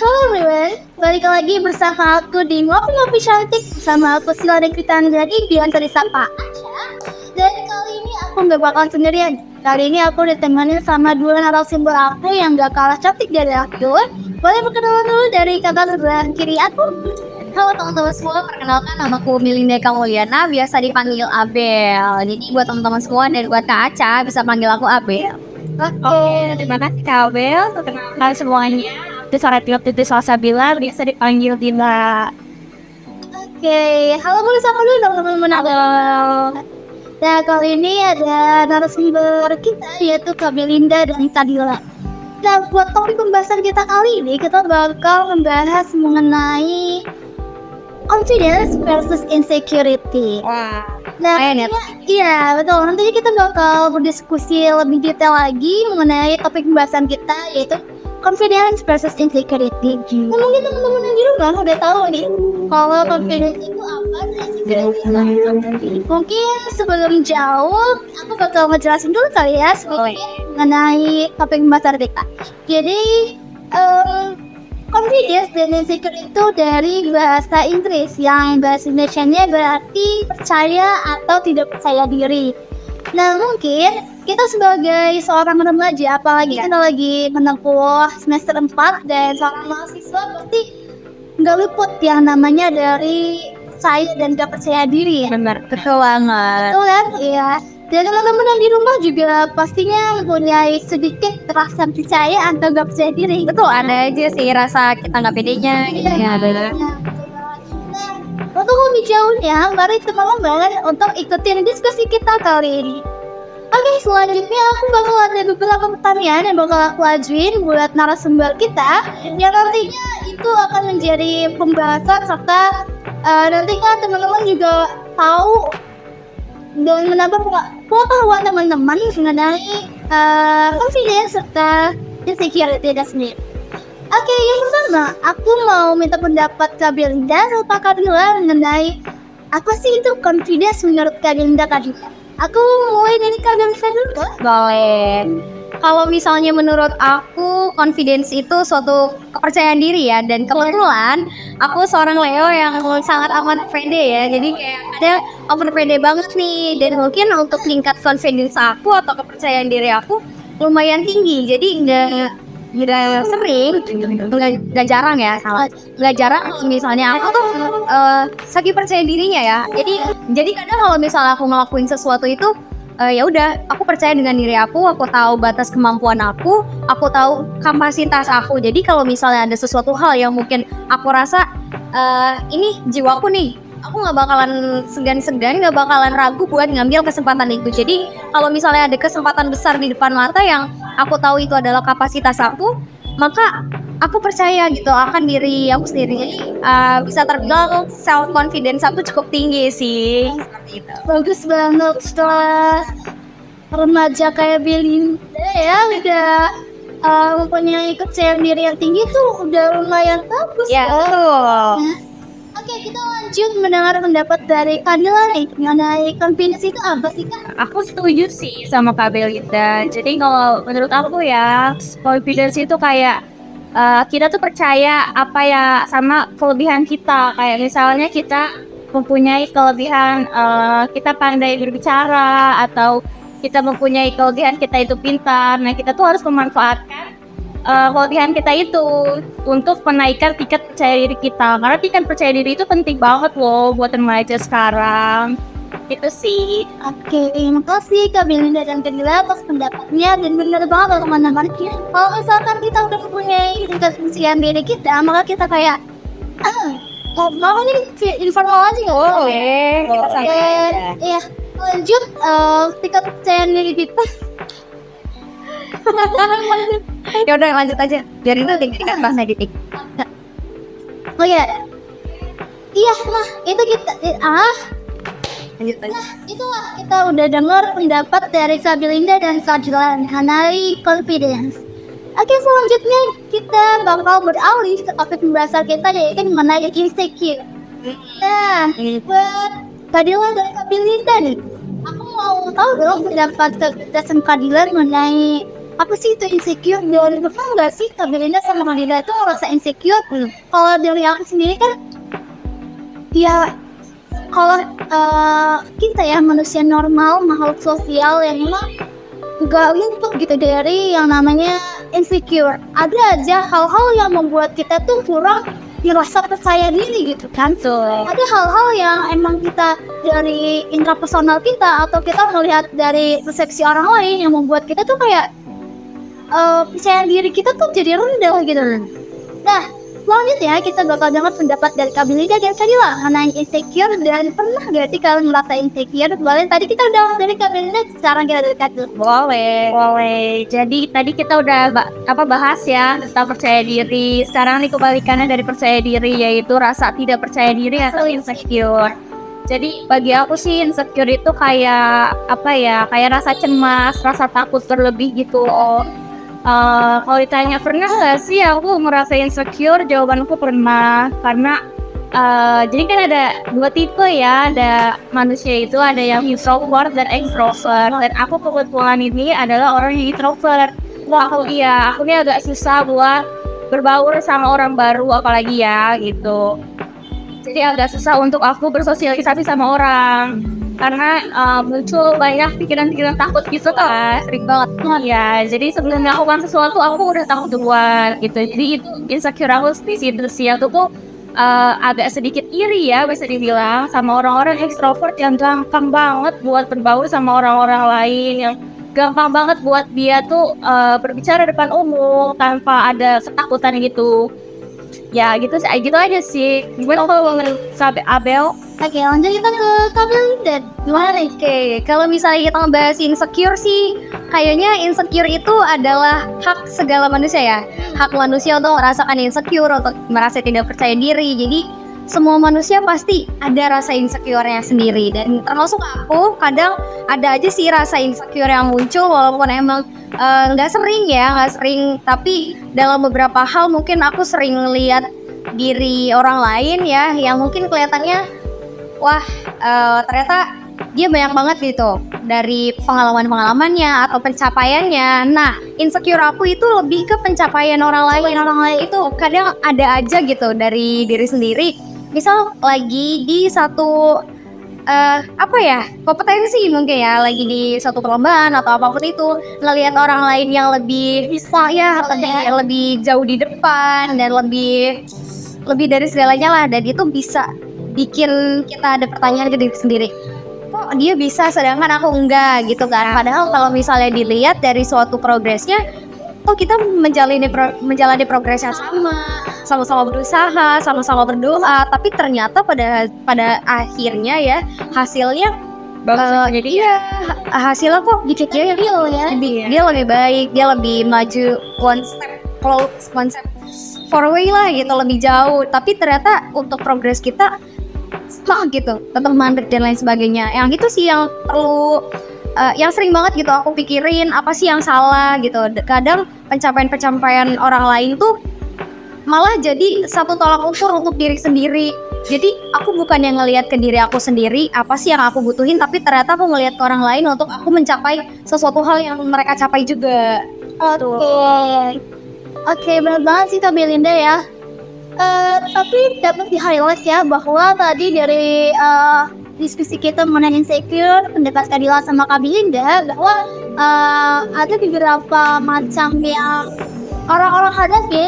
Halo everyone, balik lagi bersama aku di Ngopi-Ngopi Cantik. Bersama aku Sila dan Kritan lagi biasa disapa Aca. Dan kali ini aku gak bakal sendirian. Kali ini aku ditemani sama dua narasumber aku yang gak kalah cantik dari aku. Boleh perkenalan dulu dari kakak sebelah kiri aku. Halo teman-teman semua, perkenalkan nama aku Melinda Kamuliana, biasa dipanggil Abel. Jadi buat teman-teman semua dan buat Kak Aca bisa panggil aku Abel. Oke, Terima kasih Kak Abel. Perkenalkan semuanya. Itu suara pilot itu Salsabila, biasa dipanggil Dila. Oke, halo boleh sapa dulu dong teman-teman aku. Nah kali ini ada narasumber kita yaitu Kak Belinda dan Kak Dila. Nah buat topik pembahasan kita kali ini kita bakal membahas mengenai confidence versus insecurity. Wah, Nah, lumayan ya. iya betul. Nantinya kita bakal berdiskusi lebih detail lagi mengenai topik pembahasan kita yaitu confidence versus insecurity. Nah, mungkin teman-teman yang di rumah udah tahu nih kalau confidence itu apa dan insecurity itu apa. Mungkin sebelum jauh, aku bakal ngejelasin dulu kali ya sedikit mengenai topik pembahasan kita. Jadi, confidence dan insecure itu dari bahasa Inggris yang bahasa Indonesianya berarti percaya atau tidak percaya diri. Nah mungkin kita sebagai seorang remaja, apalagi kita lagi menempuh semester 4 dan seorang mahasiswa pasti nggak luput yang namanya dari percaya dan gak percaya diri ya. Benar, betul banget. Betul kan? Iya. Dan teman-teman yang di rumah juga pastinya mempunyai sedikit rasa percaya atau gak percaya diri. Betul, ada aja sih rasa kita nggak pedenya. Gitu. Ya, benar. Nah, untuk lebih jauhnya, mari teman-teman untuk ikutin diskusi kita kali ini. Oke, selanjutnya aku bakal ada beberapa pertanyaan yang bakal aku ajuin buat narasumber kita yang nantinya itu akan menjadi pembahasan serta nantinya teman-teman juga tahu dan menambah pengetahuan teman-teman mengenai confidence serta insecurity dan sendiri. Oke, yang pertama, aku mau minta pendapat Kak Belinda serta Kak Dila mengenai apa sih itu confidence menurut Kak Belinda Kak Dila. Aku mulai dari Kak Belinda dulu. Boleh. Kalau misalnya menurut aku confidence itu suatu kepercayaan diri ya, dan kebetulan aku seorang Leo yang sangat amat pede ya, jadi kayak ada over pede banget nih, dan mungkin untuk tingkat confidence aku atau kepercayaan diri aku lumayan tinggi, jadi nggak sering, nggak jarang ya, nggak jarang misalnya aku tuh saking percaya dirinya ya, jadi kadang kalau misalnya aku ngelakuin sesuatu itu ya udah, aku percaya dengan diri aku tahu batas kemampuan aku tahu kapasitas aku. Jadi kalau misalnya ada sesuatu hal yang mungkin aku rasa ini jiwaku nih, aku nggak bakalan segan-segan, nggak bakalan ragu buat ngambil kesempatan itu. Jadi kalau misalnya ada kesempatan besar di depan mata yang aku tahu itu adalah kapasitas aku, maka aku percaya gitu akan diri aku sendiri. Jadi bisa terbilang self confidence aku cukup tinggi sih. Seperti itu. Bagus banget setelah remaja kayak Belinda ya udah mempunyai kepercayaan diri yang tinggi tuh udah lumayan bagus. Ya, betul. Oke, kita lanjut mendengar pendapat dari Kak Dila nih mengenai confidence itu apa sih Kak? Aku setuju sih sama Kak Belinda. Jadi kalau menurut aku ya, confidence itu kayak kita tuh percaya apa ya sama kelebihan kita. Kayak misalnya kita mempunyai kelebihan kita pandai berbicara, atau kita mempunyai kelebihan kita itu pintar. Nah, kita tuh harus memanfaatkan kelebihan kita itu untuk menaikkan tingkat percaya diri kita, karena tingkat percaya diri itu penting banget loh buat remaja sekarang. Itu sih. Oke, terima kasih Kak Belinda dan Kak Dila atas pendapatnya dan benar banget teman-teman. Kalau misalkan kita udah mempunyai tingkat kepercayaan diri kita, maka kita kayak mau nih informal aja nggak? Boleh. Iya, lanjut tingkat kepercayaan diri kita. Ya udah lanjut aja. Biarin itu tingkat pas editing. Oh iya, nah itu kita Lanjut aja. Nah, itulah kita udah dengar pendapat dari Kak Belinda dan Kak Dila mengenai confidence. Oke, selanjutnya kita bakal beralih ke topik pembahasan kita yaitu mengenai insecure. Nah, buat Kak Dila dan Kak Belinda nih, aku mau tahu dong pendapat Kak Dila mengenai apa sih itu insecure? Dan pernah nggak sih Kak Belinda sama Kak Dinda itu ngerasa insecure? Kalau dari aku sendiri kan, ya kalau kita ya manusia normal, makhluk sosial yang memang nggak luput gitu dari yang namanya insecure. Ada aja hal-hal yang membuat kita tuh kurang dirasa percaya diri gitu kan. Ada hal-hal yang emang kita dari intrapersonal kita atau kita melihat dari persepsi orang lain yang membuat kita tuh kayak percaya diri kita tuh jadi rendah gitu. Nah, selanjutnya kita bakal dengar pendapat dari Kak Belinda dan Sadila mengenai insecure, dan pernah gak sih kalian merasa insecure? Boleh, tadi kita udah dari Kak Belinda, sekarang kita dari Kak Sadila. Boleh. Jadi tadi kita udah bahas ya tentang percaya diri. Sekarang nih kebalikannya dari percaya diri, yaitu rasa tidak percaya diri atau insecure. Jadi bagi aku sih insecure itu kayak kayak rasa cemas, rasa takut berlebih gitu. Kalau ditanya pernah nggak sih aku merasa insecure, jawabanku pernah. Karena jadi kan ada dua tipe ya, ada manusia itu ada yang introvert dan extrovert, dan aku kebetulan ini adalah orang yang introvert. Aku ini agak susah buat berbaur sama orang baru apalagi ya gitu. Jadi agak susah untuk aku bersosialisasi sama orang karena muncul banyak pikiran-pikiran takut gitu kan, sering banget ya. Jadi sebelum melakukan sesuatu aku udah takut duluan gitu. Jadi itu insecure aku di situ sih. Aku tuh agak sedikit iri ya bisa dibilang sama orang-orang ekstrovert yang gampang banget buat berbaur sama orang-orang lain, yang gampang banget buat dia tuh berbicara depan umum tanpa ada ketakutan gitu. Ya gitu aja sih. Gimana kalau sampai Abel? Oke, lanjut kita ke Kak Belinda. Gimana nih? Oke, kalau misalnya kita ngebahas insecure sih, kayaknya insecure itu adalah hak segala manusia ya. Hak manusia untuk merasakan insecure, untuk merasa tidak percaya diri. Jadi semua manusia pasti ada rasa insecure-nya sendiri, dan termasuk aku kadang ada aja sih rasa insecure yang muncul walaupun emang nggak sering, tapi dalam beberapa hal mungkin aku sering lihat diri orang lain ya yang mungkin kelihatannya wah ternyata dia banyak banget gitu dari pengalamannya atau pencapaiannya. Nah, insecure aku itu lebih ke pencapaian orang lain itu kadang ada aja gitu dari diri sendiri. Misal lagi di satu kompetensi mungkin ya, lagi di satu perlombaan atau apapun itu, ngelihat orang lain yang lebih bisa ya, lebih jauh di depan dan lebih dari segalanya lah, dan itu bisa bikin kita ada pertanyaan ke diri sendiri, kok dia bisa sedangkan aku enggak gitu kan. Padahal kalau misalnya dilihat dari suatu progresnya, oh kita menjalani progres yang sama-sama berusaha, sama-sama berdoa, tapi ternyata pada akhirnya ya hasilnya jadi ya hasilnya kok dia lebih baik, dia lebih maju one step forward lah gitu, lebih jauh. Tapi ternyata untuk progres kita stuck gitu, tetap mandek dan lain sebagainya. Yang itu sih yang perlu yang sering banget gitu aku pikirin, apa sih yang salah gitu. Kadang pencapaian orang lain tuh malah jadi satu tolak ukur untuk diri sendiri. Jadi aku bukan yang ngelihat ke diri aku sendiri apa sih yang aku butuhin, tapi ternyata aku ngelihat ke orang lain untuk aku mencapai sesuatu hal yang mereka capai juga. Oke, benar banget sih Kak Belinda ya. Tapi dapat di-highlight ya bahwa tadi dari diskusi kita mengenai insecure, pendapat Kak Dila sama Kak Belinda, bahwa ada beberapa macam yang orang-orang hadapi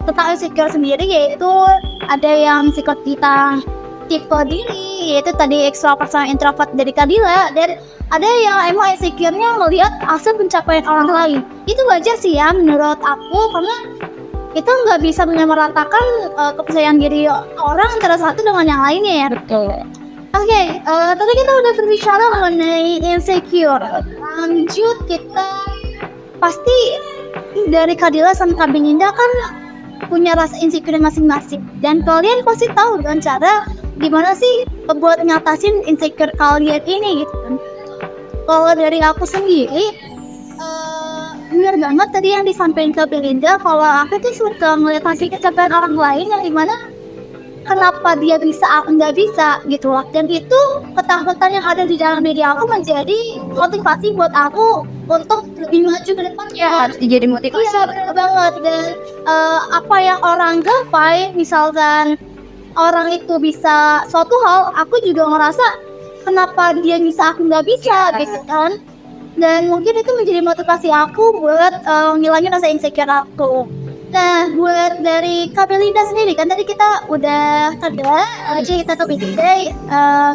tentang insecure sendiri, yaitu ada yang insecure tentang tipe diri, yaitu tadi extrovert sama introvert dari Kak Dila, dan ada yang emang insecure-nya melihat hasil pencapaian orang lain. Itu wajar sih ya menurut aku, karena kita nggak bisa menyamaratakan kepercayaan diri orang antara satu dengan yang lainnya ya. Betul. Oke, tadi kita udah berbicara mengenai insecure. Lanjut, kita pasti dari Kak Dila sama Kak Belinda kan punya rasa insecure masing-masing, dan kalian pasti tahu kan cara gimana sih buat nyatasin insecure kalian ini gitu kan. Kalau dari aku sendiri, benar banget tadi yang disampaikan Kak Belinda, kalau aku tuh suka ngeliat hasil pencapaian orang lain yang dimana kenapa dia bisa aku nggak bisa gitu loh. Dan itu ketakutan yang ada di dalam diri aku menjadi motivasi buat aku untuk lebih maju ke depannya. Harus dijadi motivasi. Iya benar banget. Dan apa yang orang gapai, misalkan orang itu bisa suatu hal, aku juga ngerasa kenapa dia bisa aku nggak bisa gitu kan. Dan mungkin itu menjadi motivasi aku buat ngilangin rasa insecure aku. Nah, buat dari Kak Belinda sendiri, kan tadi kita udah ada cerita topik today.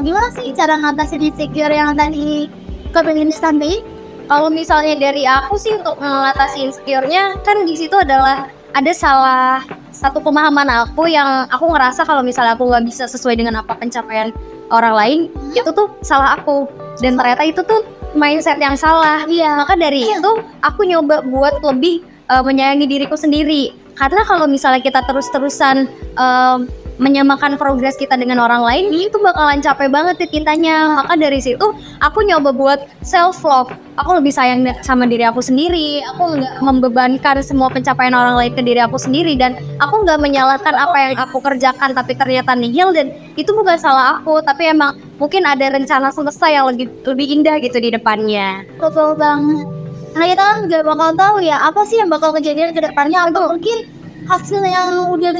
Gimana sih cara ngatasin insecure yang tadi Kak Belinda sampaikan? Kalau misalnya dari aku sih untuk mengatasi insecure-nya, kan di situ adalah ada salah satu pemahaman aku yang aku ngerasa kalau misalnya aku nggak bisa sesuai dengan apa pencapaian orang lain, itu tuh salah aku. Dan ternyata itu tuh mindset yang salah. Iya. Maka dari itu aku nyoba buat lebih menyayangi diriku sendiri. Karena kalau misalnya kita terus-terusan menyamakan progres kita dengan orang lain, itu bakalan capek banget ya cintanya. Maka dari situ aku nyoba buat self love. Aku lebih sayang sama diri aku sendiri. Aku nggak membebankan semua pencapaian orang lain ke diri aku sendiri, dan aku nggak menyalahkan apa yang aku kerjakan tapi ternyata nihil, dan itu bukan salah aku, tapi emang mungkin ada rencana semesta yang lebih indah gitu di depannya. Betul banget. Nah, kita kan nggak bakal tahu ya apa sih yang bakal kejadian ke depannya, atau mungkin hasil yang udah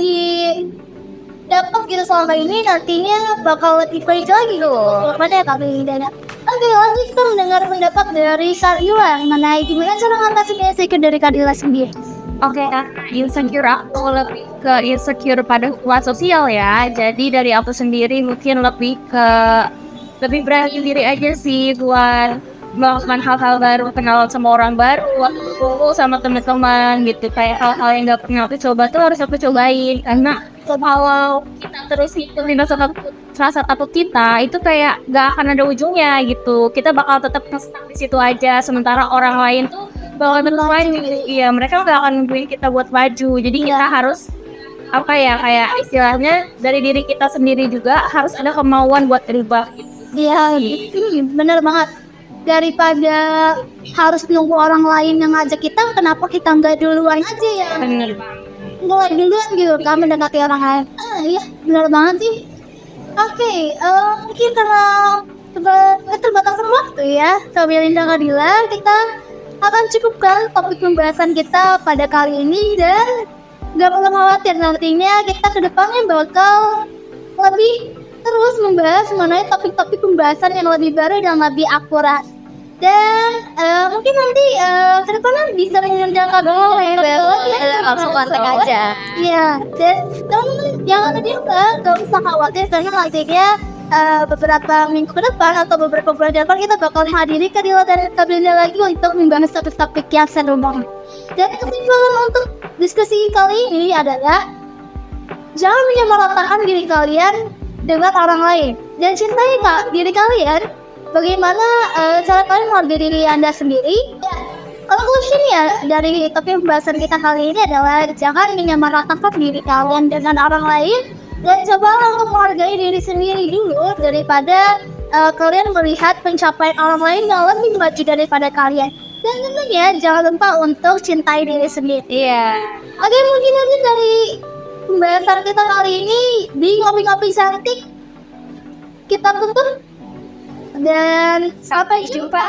dapat gitu selama ini nantinya bakal lebih baik lagi loh. Pada Kak Belinda. Oke, lanjut kita mendengar pendapat dari Kak Ila mengenai gimana cara ngatasin insecure dari Kak Ila sendiri. Oke, insecure aku lebih ke insecure pada hubungan sosial ya. Jadi dari aku sendiri mungkin lebih berani diri aja sih buat melakukan hal-hal baru, kenalan sama orang baru, kumpul sama teman-teman gitu. Kayak hal-hal yang gak pernah aku coba tuh harus aku cobain. Karena kalau kita terus ngikutin rasa takut kita, itu kayak gak akan ada ujungnya gitu. Kita bakal tetap stuck di situ aja. Sementara orang lain tuh bakal terus maju. Iya, mereka gak akan nungguin kita buat maju. Jadi kita harus kayak istilahnya dari diri kita sendiri juga harus ada kemauan buat berubah gitu. Iya, bener banget. Daripada harus nunggu orang lain yang ngajak kita, kenapa kita nggak duluan aja ya? Bener. Mulai duluan gitu, kami mendekati orang lain. Iya, bener banget sih. Oke, mungkin karena keterbatasan waktu ya, Kak Belinda Kak Dila, kita akan cukupkan topik pembahasan kita pada kali ini, dan nggak perlu khawatir, nantinya kita ke depannya bakal lebih terus membahas mengenai topik-topik pembahasan yang lebih baru dan lebih akurat. Dan mungkin nanti ke depannya bisa mengundang Kak Bella Langsung kontak aja. Iya, dan teman-teman jangan gak usah khawatir, karena nantinya beberapa minggu ke depan atau beberapa bulan ke depan kita bakal hadiri Kak Dila dan Kak Belinda lagi untuk membahas topik-topik yang seru banget. Dan kesimpulan untuk diskusi kali ini adalah jangan menyamaratakan diri kalian dengan orang lain, dan cintai diri kalian. Bagaimana cara kalian menghargai diri Anda sendiri? Conclusion-nya dari topik pembahasan kita kali ini adalah jangan menyamaratakan diri kalian dengan orang lain, dan cobalah untuk menghargai diri sendiri dulu daripada kalian melihat pencapaian orang lain yang lebih maju daripada kalian. Dan tentunya jangan lupa untuk cintai diri sendiri. Iya. Oke, mungkin nanti dari pembahasan kita kali ini di ngopi-ngopi cantik kita tutup, dan sampai jumpa.